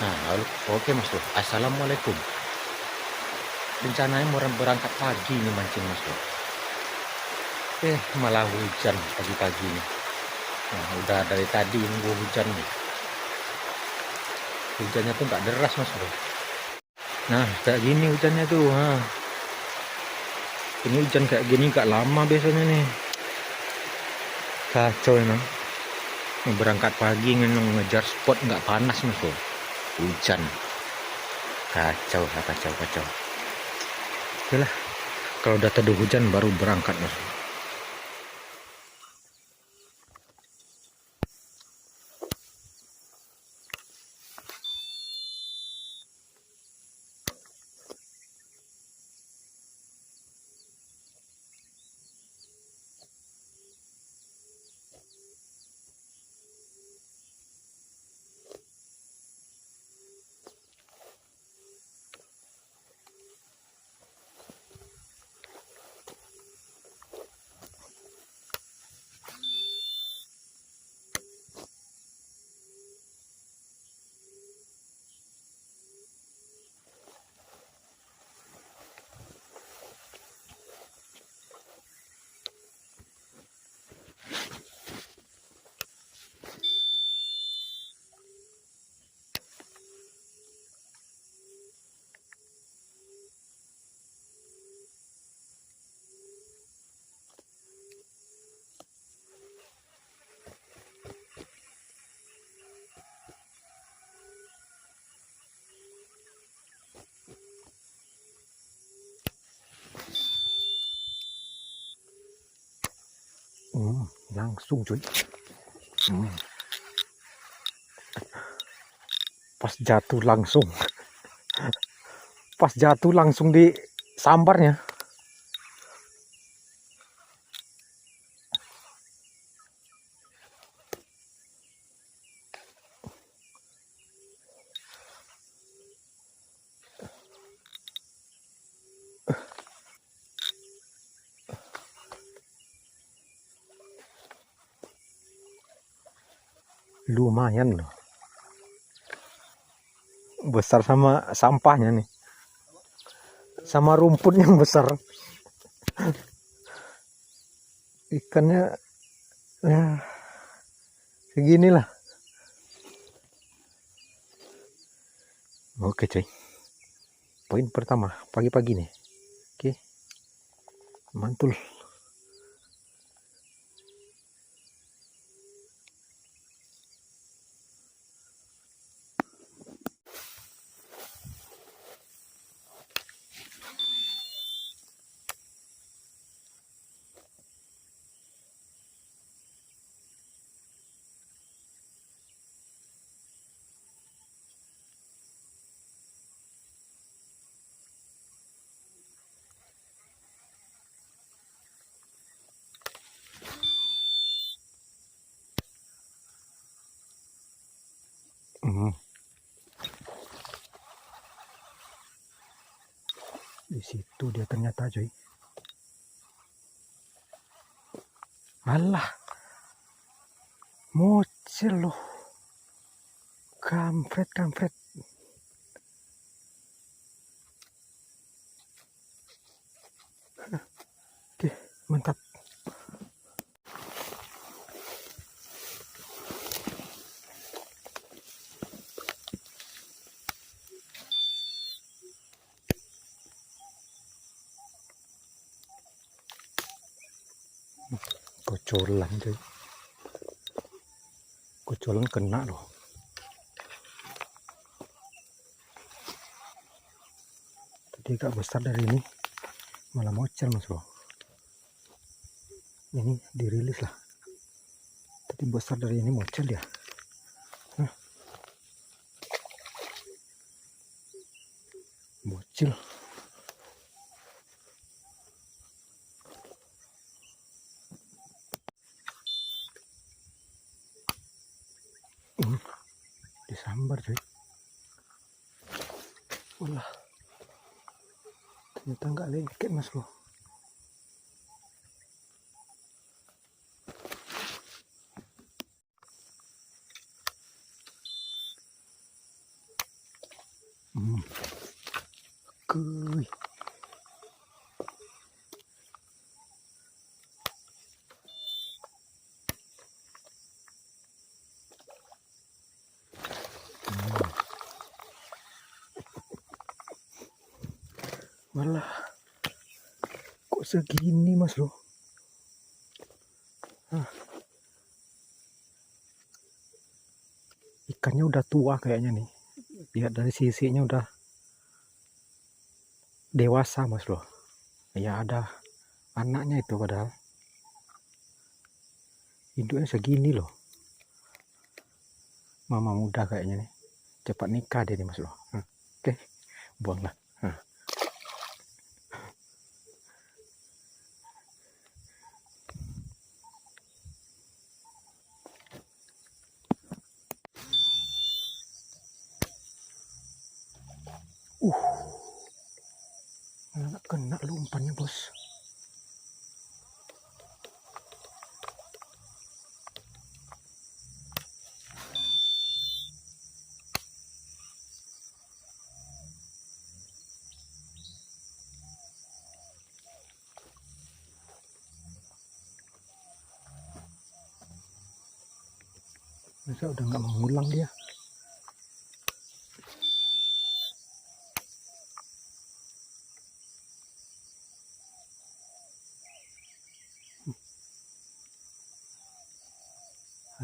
Nah, oke Mas Bro. Assalamualaikum. Rencananya mau berangkat pagi nih mancing Mas Bro. Malah hujan pagi-pagi nih. Nah, udah dari tadi nunggu hujan nih. Hujannya tuh nggak deras Mas Bro. Nah, kayak gini hujannya tuh. Nah, ini hujan kayak gini nggak lama biasanya nih. Kacau emang. Mau berangkat pagi ngejar spot nggak panas Mas Bro. Hujan. Kacau, kacau, kacau. Oke lah. Kalau udah teduh hujan baru berangkat Mas Bro. Langsung cuy. Pas jatuh langsung. Pas jatuh langsung di sambarnya. Lumayan loh. Besar sama sampahnya nih. Sama rumput yang besar. Ikannya ya seginilah. Oke cuy. Poin pertama pagi-pagi nih. Oke. Mantul. Di situ dia ternyata cuy. Alah. Mocel loh. Kampret, kampret. Oke, mantap. Kocolan cuy. Kocolan kena loh. Tadi agak besar dari ini. Malah mocel mas bro. Ini dirilis lah. Tadi besar dari ini mocel ya. Bocil. Disambar cuy. Walah. Ternyata nggak lengket mas bro. Kuy. Malah kok segini mas bro. Ikannya udah tua kayaknya nih. Lihat dari sisinya udah dewasa mas bro. Ya ada anaknya itu padahal. Induknya segini loh. Mama muda kayaknya nih. Cepat nikah deh nih mas bro. Oke, buanglah. Nggak kena lu umpannya bos. Masa udah nggak mau ngulang dia.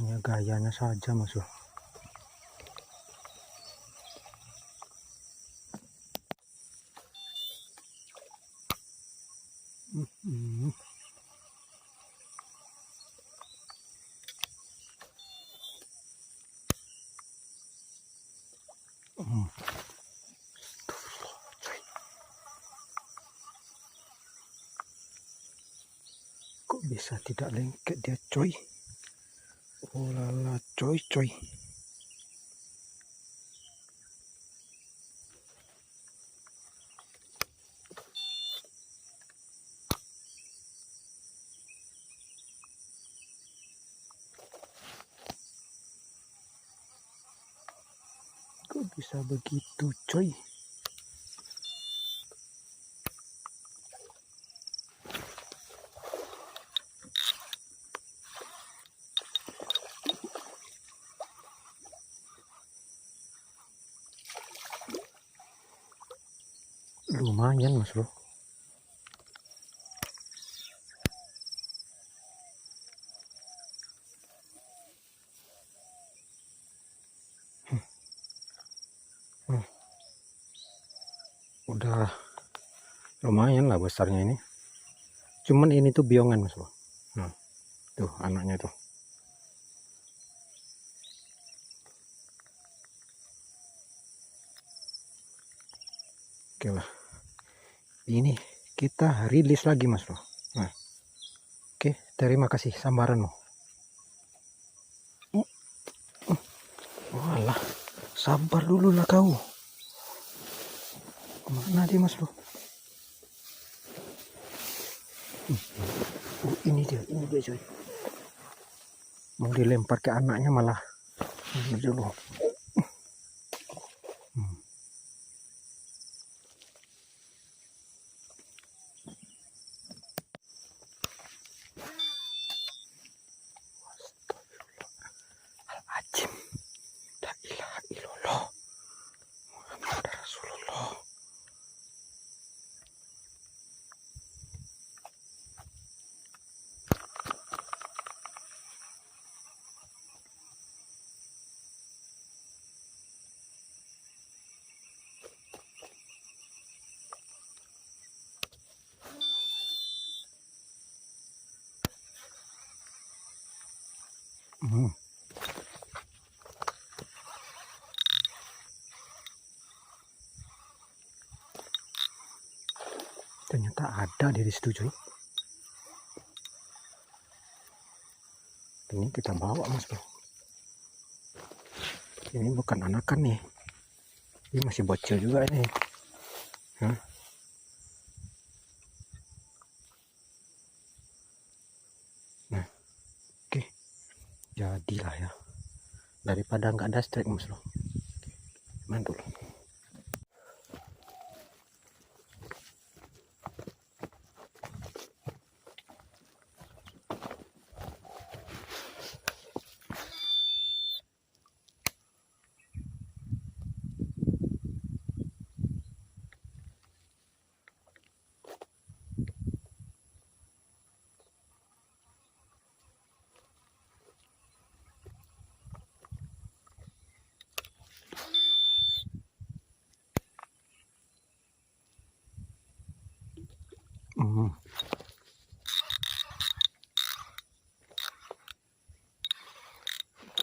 Hanya gayanya saja mas bro. Kok bisa tidak lengket dia coy. Oh lala coy. Kok bisa begitu coy. Lumayan mas bro. Udah lumayan lah besarnya ini. Cuman ini tuh biongan mas bro. Tuh anaknya tuh. Oke lah. Ini kita rilis lagi mas bro. Oke, terima kasih sambaranmu. Walah, sabar dulu lah kau. Mana dia mas bro? Ini dia coy. Mau dilempar ke anaknya malah ini dulu. Astagfirullahaladzim. La ilaha illallah. Muhammad Rasulullah. Ternyata ada di situ coy. Ini kita bawa mas bro. Ini bukan anakan nih. Ini masih bocil juga ini. Nah, oke. Jadilah ya. Daripada nggak ada strike mas bro. Mantul.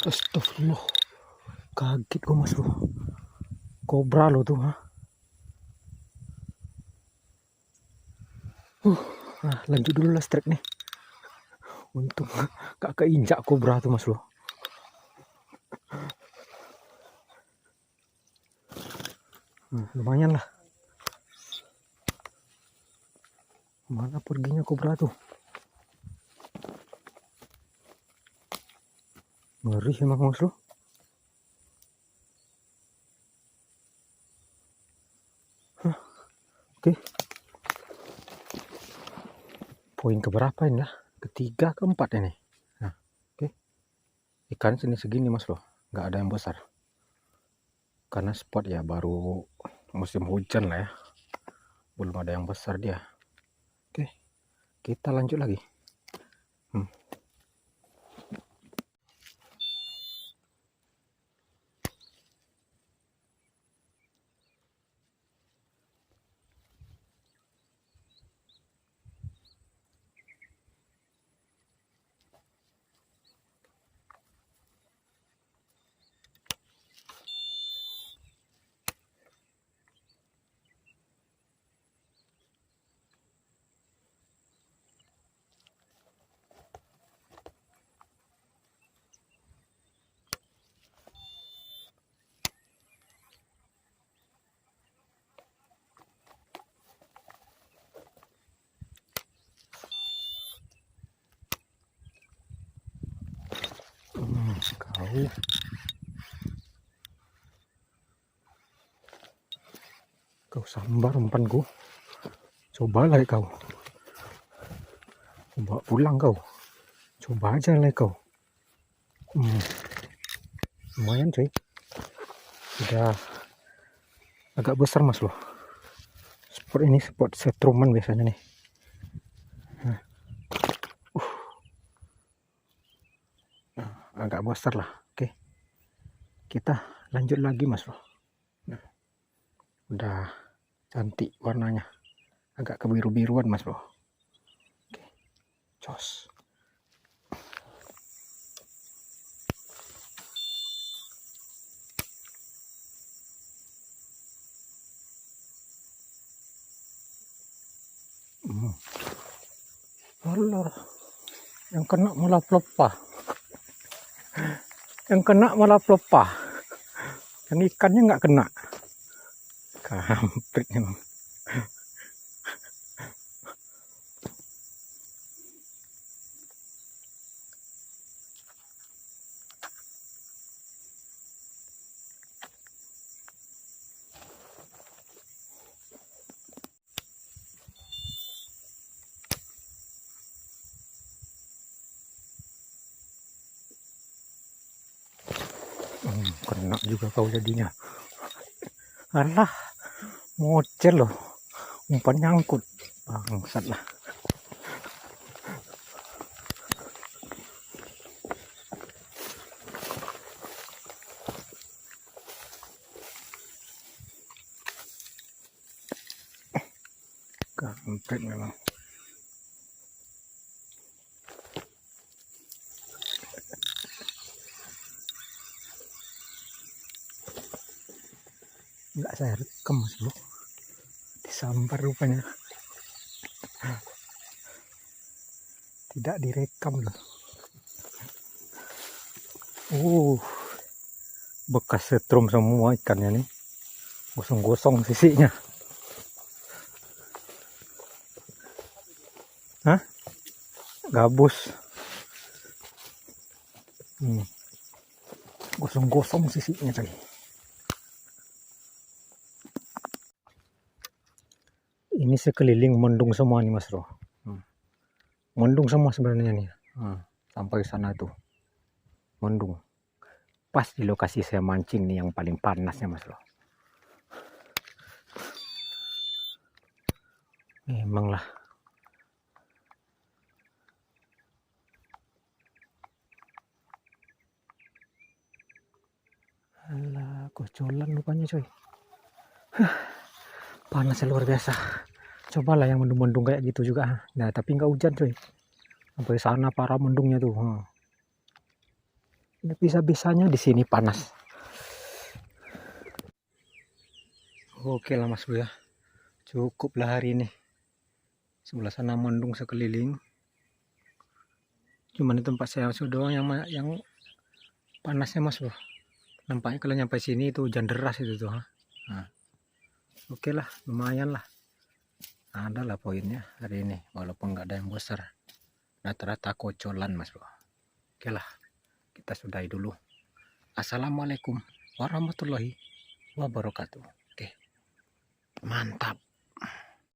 Astagfirullah, kaget gue mas bro, kobra lo tuh. Nah, lanjut dulu lah strike nih. Untung gak keinjak kobra tuh mas bro. Lumayan lah. Mana perginya kobra tuh? Ngeri emang mas bro. Oke. Poin keberapa ini lah? Ketiga, keempat ini. Nah, oke. Ikan sini segini mas bro, nggak ada yang besar. Karena spot ya baru musim hujan lah ya. Belum ada yang besar dia. Oke, kita lanjut lagi. Kau sambar umpanku. Cobalah kau. Bawa pulang kau. Coba aja lah kau. Lumayan cuy. Udah agak besar mas loh. Spot ini spot setruman biasanya nih. Agak besar lah. Oke. Kita lanjut lagi mas loh. Udah cantik warnanya. Agak kebiru-biruan mas bro. Oke. Jos. Allah, yang kena malah pelepah. Yang kena malah pelepah. Yang ikannya nggak kena. Kampret emang. Kena juga kau jadinya. Alah, mocel loh. Umpan nyangkut. Bangsat lah. Kampret memang. Enggak saya rekam mas bro, disambar rupanya, tidak direkam loh. Bekas setrum semua ikannya nih, gosong-gosong sisinya. Hah? Gabus. Gosong-gosong sisinya coy. Ini sekeliling mendung semua nih mas bro. Mendung semua sebenarnya nih. Sampai sana tuh mendung. Pas di lokasi saya mancing nih yang paling panasnya mas bro. Emang lah. Alah, kocolan rupanya coy. Panasnya luar biasa. Cobalah yang mendung-mendung kayak gitu juga. Nah tapi nggak hujan coy. Sampai sana parah mendungnya tuh. Ini bisa-bisanya di sini panas. Oke lah Mas Bro ya. Cukup lah hari ini. Sebelah sana mendung sekeliling. Cuman di tempat saya doang yang panasnya Mas Bro. Nampaknya kalau nyampe sini itu hujan deras itu tuh. Nah, oke lah, lumayan lah. Ada lah poinnya hari ini, walaupun nggak ada yang besar. Rata-rata kocolan Mas Bro. Oke lah, kita sudahi dulu. Assalamualaikum warahmatullahi wabarakatuh. Oke, mantap.